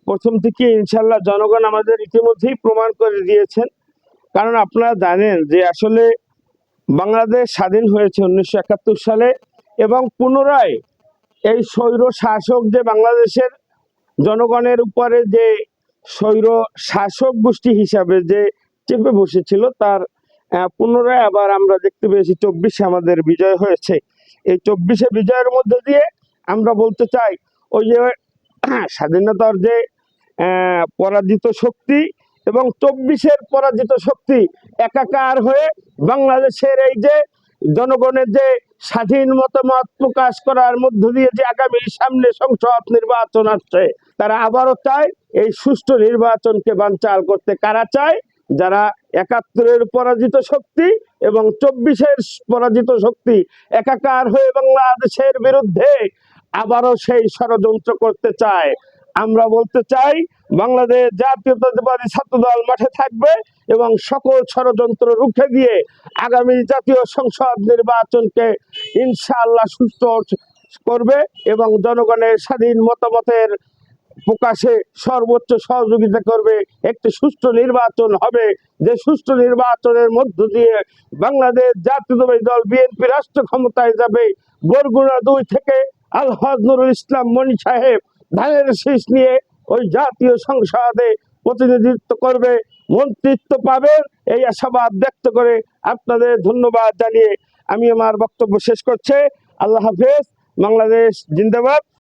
প্রথম থেকে ইনশাল্লাহ জনগণ আমাদের ইতিমধ্যেই প্রমাণ করে দিয়েছেন। কারণ আপনারা জানেন যে আসলে বাংলাদেশ স্বাধীন হয়েছে 1971 সালে, এবং পুনরায় এই স্বৈর শাসক যে বাংলাদেশের জনগণের উপরে যে স্বৈর শাসক গোষ্ঠী হিসাবে যে চেপে বসেছিল, তার পুনরায় আবার আমরা দেখতে পেয়েছি 24-এ আমাদের বিজয় হয়েছে। এই 24-এ বিজয়ের মধ্যে দিয়ে আমরা বলতে চাই, ওই যে স্বাধীনতার যে পরাজিত শক্তি এবং 24-এর পরাজিত শক্তি একাকার হয়ে বাংলাদেশের এই যে জনগণের যে স্বাধীন মতামত প্রকাশ করার মধ্য দিয়ে যে আগামী সামনে সংসদ নির্বাচন আসছে, তারা আবারও চায় এই সুষ্ঠু নির্বাচনকে বানচাল করতে। কারা চায়? যারা 71-এর পরাজিত শক্তি এবং 24-এর পরাজিত শক্তি একাকার হয়ে বাংলাদেশের বিরুদ্ধে আবারও সেই ষড়যন্ত্র করতে চায়। আমরা বলতে চাই, বাংলাদেশ জাতীয়তাবাদী ছাত্রদল মাঠে থাকবে এবং সকল ষড়যন্ত্র রুখে দিয়ে আগামী জাতীয় সংসদ নির্বাচনকে ইনশাআল্লাহ সুষ্ঠু করবে এবং জনগণের স্বাধীন মতামতের প্রকাশে সর্বোচ্চ সহযোগিতা করবে। একটি সুষ্ঠু নির্বাচন হবে, যে সুষ্ঠু নির্বাচনের মধ্য দিয়ে বাংলাদেশ জাতীয়তাবাদী দল বিএনপি রাষ্ট্র ক্ষমতায় যাবে। বরগুনা 2 থেকে আলহাজ নুরুল ইসলাম মনি সাহেব ধানের শীষ নিয়ে ওই জাতীয় সংসদে প্রতিনিধিত্ব করবে, মন্ত্রিত্ব পাবে, এই আশাবাদ ব্যক্ত করে আপনাদের ধন্যবাদ জানিয়ে আমি আমার বক্তব্য শেষ করছি। আল্লাহ হাফেজ। বাংলাদেশ জিন্দাবাদ।